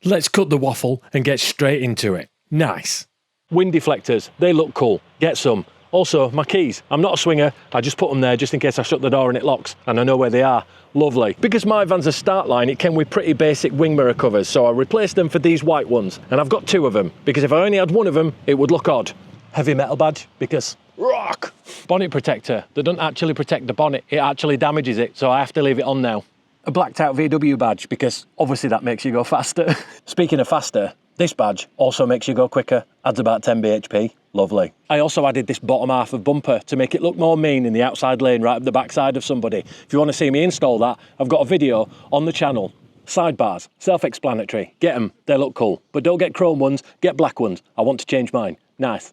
Let's cut the waffle and get straight into it. Nice. Wind deflectors, they look cool. Get some. Also, my keys. I'm not a swinger. I just put them there just in case I shut the door and it locks and I know where they are. Lovely. Because my van's a start line, it came with pretty basic wing mirror covers, so I replaced them for these white ones. And I've got 2 of them, because if I only had 1 of them, it would look odd. Heavy metal badge, because rock. Bonnet protector. They don't actually protect the bonnet, it actually damages it, so I have to leave it on now. A blacked out VW badge, because obviously that makes you go faster. Speaking of faster, this badge also makes you go quicker, adds about 10 bhp. Lovely. I also added this bottom half of bumper to make it look more mean in the outside lane right up the backside of somebody. If you want to see me install that, I've got a video on the channel. Sidebars, self-explanatory. Get them, they look cool. But don't get chrome ones, get black ones. I want to change mine. Nice.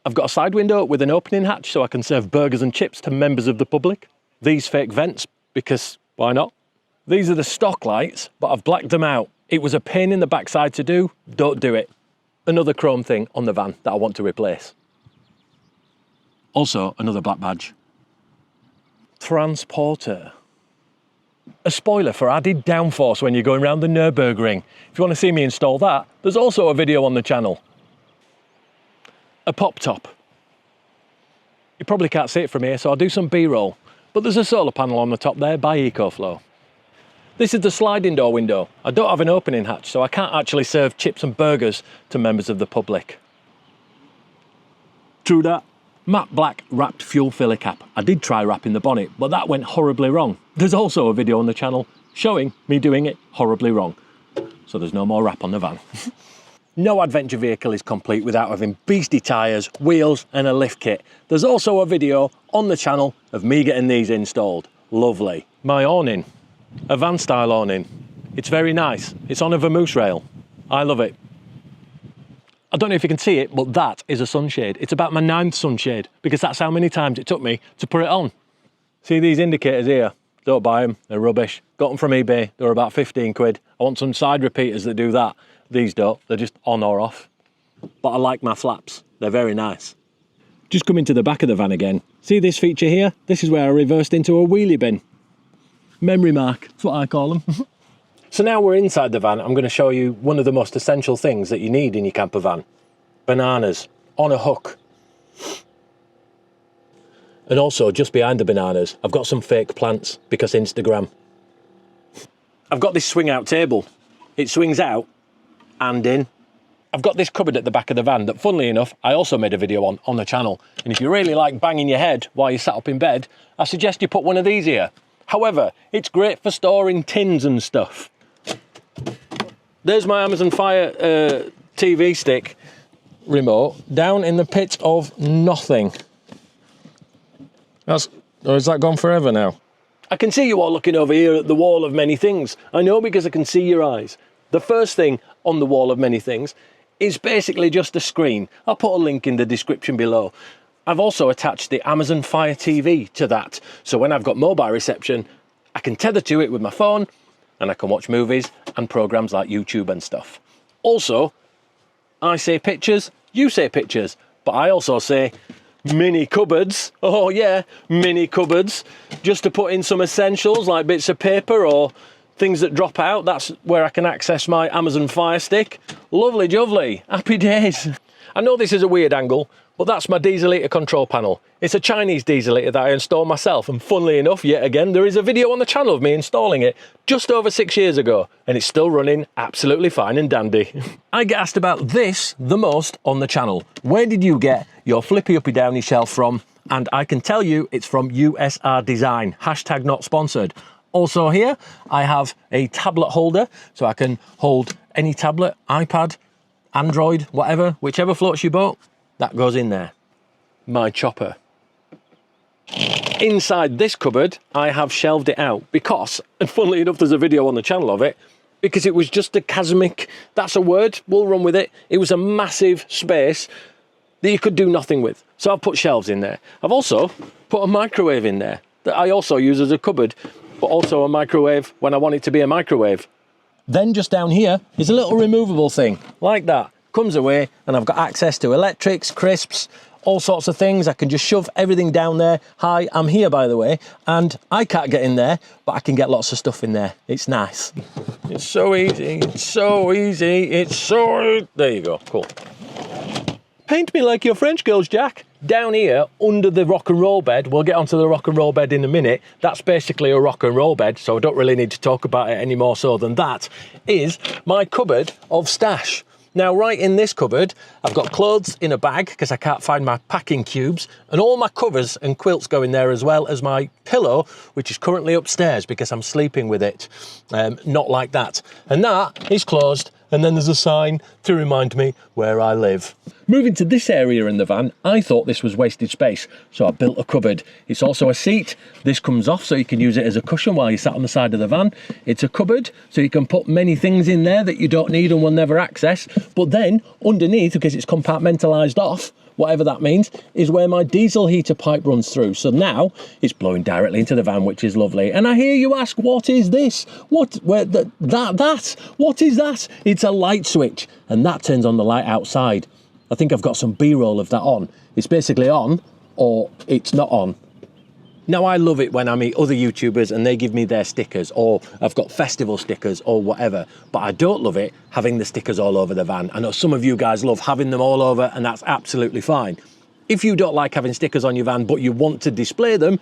I've got a side window with an opening hatch so I can serve burgers and chips to members of the public. These fake vents, because why not? These are the stock lights, but I've blacked them out. It was a pain in the backside to do, don't do it. Another chrome thing on the van that I want to replace. Also, another black badge. Transporter. A spoiler for added downforce when you're going around the Nürburgring. If you want to see me install that, there's also a video on the channel. A pop top. You probably can't see it from here, so I'll do some B-roll. But there's a solar panel on the top there by EcoFlow. This is the sliding door window. I don't have an opening hatch, so I can't actually serve chips and burgers to members of the public. True that. Matte black wrapped fuel filler cap. I did try wrapping the bonnet, but that went horribly wrong. There's also a video on the channel showing me doing it horribly wrong. So there's no more wrap on the van. No adventure vehicle is complete without having beastie tyres, wheels and a lift kit. There's also a video on the channel of me getting these installed. Lovely. My awning. A van style awning. It's very nice. It's on a vamoose rail. I love it. I don't know if you can see it, but that is a sunshade. It's about my 9th sunshade because that's how many times it took me to put it on. See these indicators here? Don't buy them, they're rubbish. Got them from eBay, they're about 15 quid. I want some side repeaters that do that. These don't, they're just on or off. But I like my flaps, they're very nice. Just come into the back of the van again. See this feature here? This is where I reversed into a wheelie bin. Memory mark, that's what I call them. So now we're inside the van, I'm going to show you one of the most essential things that you need in your camper van. Bananas, on a hook. And also, just behind the bananas, I've got some fake plants, because Instagram. I've got this swing out table. It swings out and in. I've got this cupboard at the back of the van that, funnily enough, I also made a video on the channel. And if you really like banging your head while you're sat up in bed, I suggest you put one of these here. However, it's great for storing tins and stuff. There's my Amazon Fire TV stick remote down in the pit of nothing. Or is that gone forever now? I can see you all looking over here at the wall of many things. I know because I can see your eyes. The first thing on the wall of many things is basically just a screen. I'll put a link in the description below. I've also attached the Amazon Fire TV to that, so when I've got mobile reception, I can tether to it with my phone and I can watch movies and programs like YouTube and stuff. Also, I say pictures, you say pictures, but I also say mini cupboards. Oh yeah, mini cupboards, just to put in some essentials like bits of paper or things that drop out. That's where I can access my Amazon Fire Stick. Lovely jovely, happy days. I know this is a weird angle, but that's my diesel eater control panel. It's a Chinese diesel eater that I installed myself, and funnily enough, yet again, there is a video on the channel of me installing it just over 6 years ago, and it's still running absolutely fine and dandy. I get asked about this the most on the channel. Where did you get your flippy uppy downy shelf from? And I can tell you it's from USR Design, hashtag not sponsored. Also here, I have a tablet holder, so I can hold any tablet, iPad, Android, whatever, whichever floats your boat, that goes in there. My chopper. Inside this cupboard, I have shelved it out because, and funnily enough, there's a video on the channel of it, because it was just a chasmic, that's a word, we'll run with it. It was a massive space that you could do nothing with. So I've put shelves in there. I've also put a microwave in there that I also use as a cupboard, but also a microwave when I want it to be a microwave. Then just down here is a little removable thing, like that. Comes away, and I've got access to electrics, crisps, all sorts of things. I can just shove everything down there. Hi, I'm here, by the way, and I can't get in there, but I can get lots of stuff in there. It's nice. It's so easy, it's so easy, it's so... There you go, cool. Paint me like your French girls, Jack. Down here, under the rock and roll bed, we'll get onto the rock and roll bed in a minute. That's basically a rock and roll bed, so I don't really need to talk about it any more so than that, is my cupboard of stash. Now, right in this cupboard, I've got clothes in a bag because I can't find my packing cubes, and all my covers and quilts go in there, as well as my pillow, which is currently upstairs because I'm sleeping with it. Not like that. And that is closed, and then there's a sign to remind me where I live. Moving to this area in the van, I thought this was wasted space, so I built a cupboard. It's also a seat. This comes off so you can use it as a cushion while you're sat on the side of the van. It's a cupboard, so you can put many things in there that you don't need and will never access. But then underneath, because it's compartmentalised off, whatever that means, is where my diesel heater pipe runs through. So now it's blowing directly into the van, which is lovely. And I hear you ask, what is this? What is that? It's a light switch, and that turns on the light outside. I think I've got some B-roll of that on. It's basically on, or it's not on. Now, I love it when I meet other YouTubers and they give me their stickers, or I've got festival stickers or whatever, but I don't love it having the stickers all over the van. I know some of you guys love having them all over, and that's absolutely fine. If you don't like having stickers on your van, but you want to display them,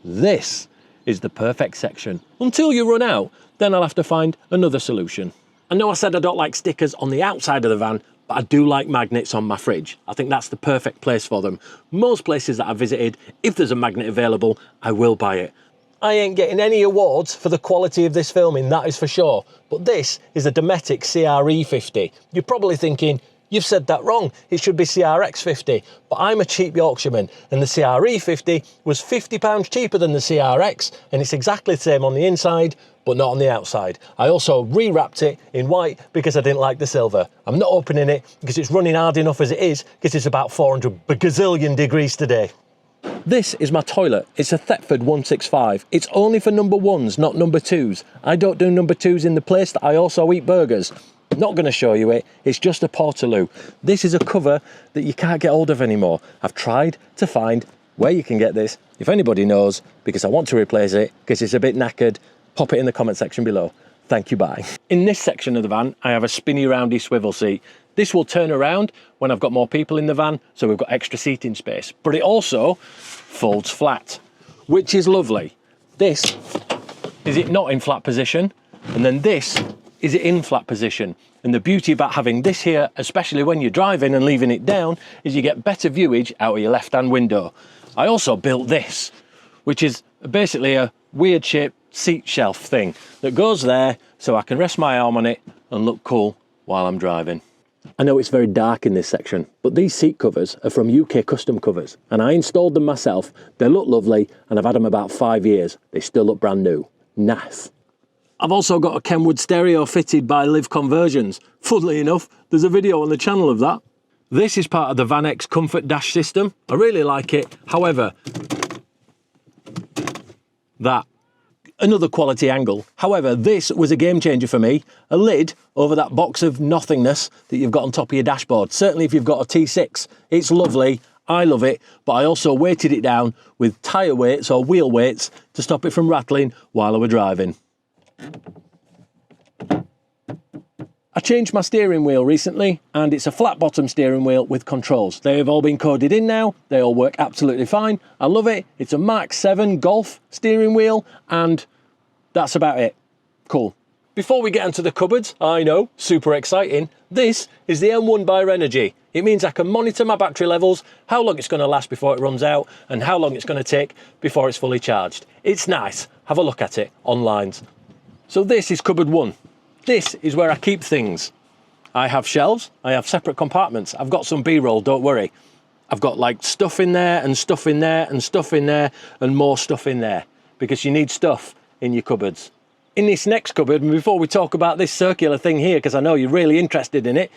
this is the perfect section. Until you run out, then I'll have to find another solution. I know I said I don't like stickers on the outside of the van, but I do like magnets on my fridge. I think that's the perfect place for them. Most places that I've visited, if there's a magnet available, I will buy it. I ain't getting any awards for the quality of this filming, that is for sure. But this is a Dometic CRE50. You're probably thinking, you've said that wrong, it should be CRX50. But I'm a cheap Yorkshireman, and the CRE50 was £50 cheaper than the CRX, and it's exactly the same on the inside, but not on the outside. I also rewrapped it in white because I didn't like the silver. I'm not opening it because it's running hard enough as it is, because it's about 400 gazillion degrees today. This is my toilet. It's a Thetford 165. It's only for number ones, not number twos. I don't do number twos in the place that I also eat burgers. Not going to show you it, it's just a portaloo. This is a cover that you can't get hold of anymore. I've tried to find where you can get this. If anybody knows, because I want to replace it, because it's a bit knackered, pop it in the comment section below. Thank you, bye. In this section of the van, I have a spinny roundy swivel seat. This will turn around when I've got more people in the van, so we've got extra seating space. But it also folds flat, which is lovely. This is it not in flat position, and then this is it in flat position. And the beauty about having this here, especially when you're driving and leaving it down, is you get better viewage out of your left-hand window. I also built this, which is basically a weird shaped seat shelf thing that goes there so I can rest my arm on it and look cool while I'm driving. I know it's very dark in this section, but these seat covers are from UK Custom Covers, and I installed them myself. They look lovely, and I've had them about 5 years. They still look brand new. Nice. I've also got a Kenwood stereo fitted by Live Conversions. Funnily enough, there's a video on the channel of that. This is part of the Van X Comfort Dash system. I really like it. However, another quality angle. However, this was a game changer for me. A lid over that box of nothingness that you've got on top of your dashboard. Certainly if you've got a T6, it's lovely. I love it, but I also weighted it down with tyre weights or wheel weights to stop it from rattling while I were driving. I changed my steering wheel recently, and it's a flat bottom steering wheel with controls. They have all been coded in now. They all work absolutely fine. I love it. It's a Mark 7 Golf steering wheel, and that's about it. Cool. Before we get into the cupboards, I know, super exciting, this is the M1 BioEnergy. It means I can monitor my battery levels, how long it's going to last before it runs out, and how long it's going to take before it's fully charged. It's nice. Have a look at it online. So this is cupboard one. This is where I keep things. I have shelves, I have separate compartments. I've got some B-roll, don't worry. I've got like stuff in there and stuff in there and stuff in there and more stuff in there, because you need stuff in your cupboards. In this next cupboard, and before we talk about this circular thing here, because I know you're really interested in it,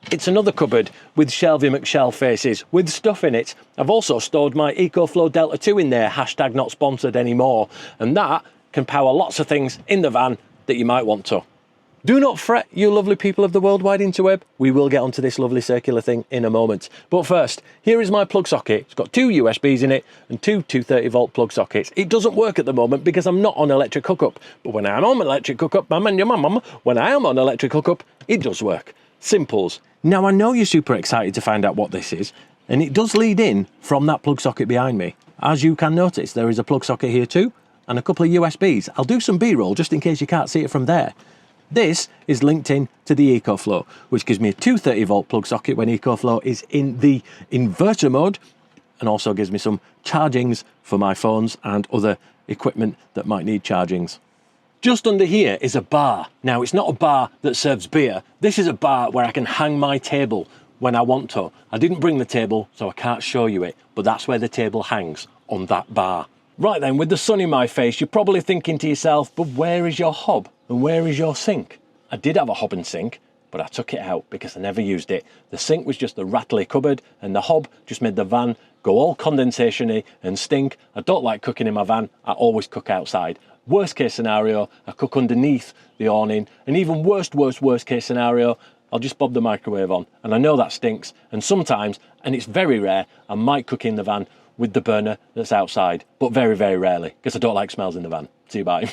it's another cupboard with Shelvey McShell faces with stuff in it. I've also stored my EcoFlow Delta 2 in there, hashtag not sponsored anymore, and that can power lots of things in the van that you might want to. Do not fret, you lovely people of the worldwide interweb. We will get onto this lovely circular thing in a moment. But first, here is my plug socket. It's got two USBs in it and two 230 volt plug sockets. It doesn't work at the moment because I'm not on electric hookup. But when I am on electric hookup, when I am on electric hookup, it does work. Simples. Now I know you're super excited to find out what this is, and it does lead in from that plug socket behind me. As you can notice, there is a plug socket here too, and a couple of USBs. I'll do some B-roll just in case you can't see it from there. This is linked in to the EcoFlow, which gives me a 230 volt plug socket when EcoFlow is in the inverter mode, and also gives me some chargings for my phones and other equipment that might need chargings. Just under here is a bar. Now, it's not a bar that serves beer. This is a bar where I can hang my table when I want to. I didn't bring the table, so I can't show you it, but that's where the table hangs, on that bar. Right then, with the sun in my face, you're probably thinking to yourself, but where is your hob and where is your sink? I did have a hob and sink, but I took it out because I never used it. The sink was just a rattly cupboard and the hob just made the van go all condensation-y and stink. I don't like cooking in my van, I always cook outside. Worst case scenario, I cook underneath the awning, and even worst case scenario, I'll just bob the microwave on. And I know that stinks, and sometimes, and it's very rare, I might cook in the van with the burner that's outside, but very, very rarely, because I don't like smells in the van. See you, bye.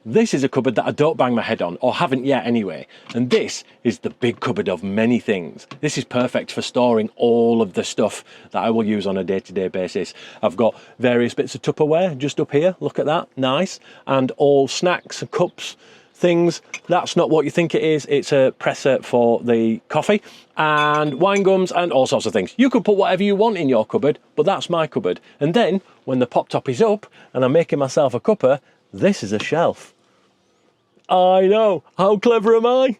This is a cupboard that I don't bang my head on, or haven't yet anyway, and this is the big cupboard of many things. This is perfect for storing all of the stuff that I will use on a day-to-day basis. I've got various bits of Tupperware just up here, look at that, nice, and all snacks, cups, things. That's not what you think it is. It's a presser for the coffee and wine gums and all sorts of things. You could put whatever you want in your cupboard, but that's my cupboard. And then when the pop top is up and I'm making myself a cuppa, this is a shelf. I know, how clever am I?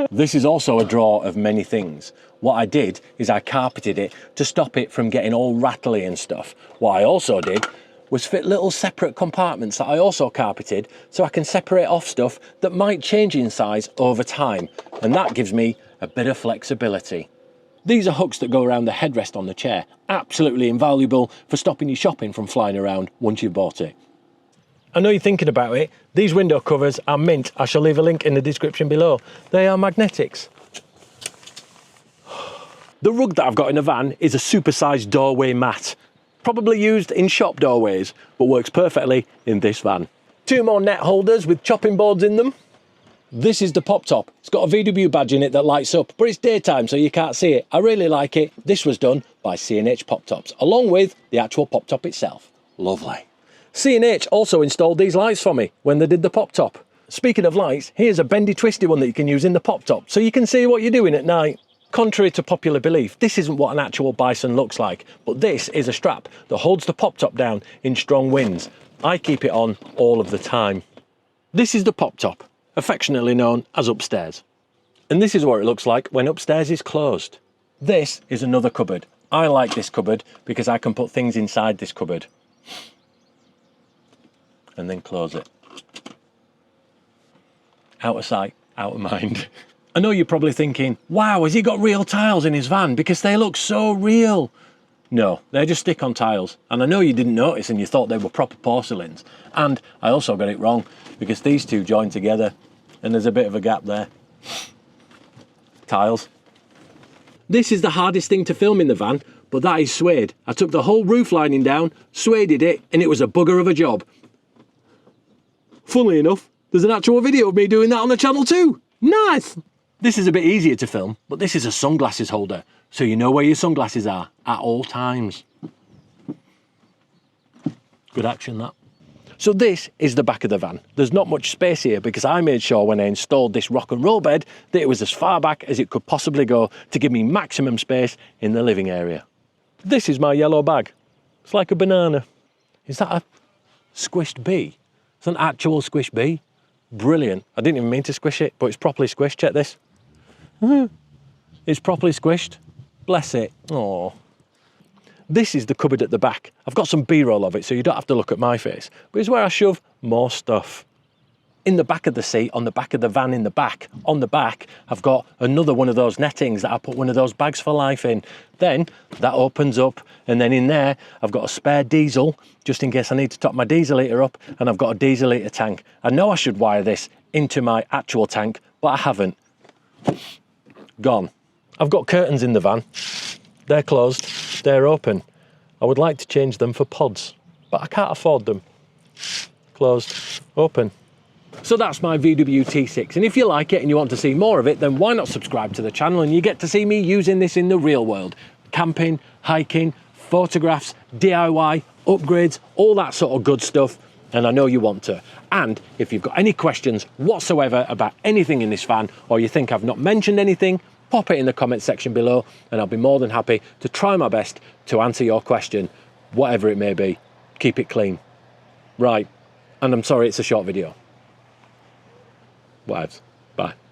This is also a drawer of many things. What I did is I carpeted it to stop it from getting all rattly and stuff. What I also did was fit little separate compartments that I also carpeted so I can separate off stuff that might change in size over time, and that gives me a bit of flexibility. These are hooks that go around the headrest on the chair, absolutely invaluable for stopping your shopping from flying around once you've bought it. I know you're thinking about it, these window covers are mint. I shall leave a link in the description below. They are magnetics. The rug that I've got in the van is a supersized doorway mat. Probably used in shop doorways, but works perfectly in this van. Two more net holders with chopping boards in them. This is the pop top. It's got a VW badge in it that lights up, but it's daytime so you can't see it. I really like it. This was done by C&H Pop Tops, along with the actual pop top itself. Lovely. C&H also installed these lights for me when they did the pop top. Speaking of lights, here's a bendy twisty one that you can use in the pop top so you can see what you're doing at night. Contrary to popular belief, this isn't what an actual bison looks like, but this is a strap that holds the pop top down in strong winds. I keep it on all of the time. This is the pop top, affectionately known as upstairs. And this is what it looks like when upstairs is closed. This is another cupboard. I like this cupboard because I can put things inside this cupboard. And then close it. Out of sight, out of mind. I know you're probably thinking, wow, has he got real tiles in his van? Because they look so real. No, they're just stick-on tiles. And I know you didn't notice and you thought they were proper porcelains. And I also got it wrong because these two join together and there's a bit of a gap there. Tiles. This is the hardest thing to film in the van, but that is suede. I took the whole roof lining down, sueded it, and it was a bugger of a job. Funnily enough, there's an actual video of me doing that on the channel too. Nice! This is a bit easier to film, but this is a sunglasses holder, so you know where your sunglasses are at all times. Good action, that. So this is the back of the van. There's not much space here because I made sure when I installed this rock and roll bed that it was as far back as it could possibly go to give me maximum space in the living area. This is my yellow bag. It's like a banana. Is that a squished bee? It's an actual squished bee. Brilliant. I didn't even mean to squish it, but it's properly squished. Check this. It's properly squished. Bless it. Oh. This is the cupboard at the back. I've got some B-roll of it, so you don't have to look at my face. But it's where I shove more stuff. in the back of the seat, on the back of the van in the back, on the back, I've got another one of those nettings that I put one of those bags for life in. Then that opens up, and then in there, I've got a spare diesel, just in case I need to top my diesel litre up, and I've got a diesel litre tank. I know I should wire this into my actual tank, but I haven't. Gone. I've got curtains in the van. They're closed, they're open. I would like to change them for pods, but I can't afford them. Closed, open. So that's my VW T6, and if you like it and you want to see more of it, then why not subscribe to the channel and you get to see me using this in the real world. Camping, hiking, photographs, DIY, upgrades, all that sort of good stuff, and I know you want to. And if you've got any questions whatsoever about anything in this van, or you think I've not mentioned anything, pop it in the comment section below, and I'll be more than happy to try my best to answer your question, whatever it may be. Keep it clean. Right, and I'm sorry it's a short video. Whatevs. Bye.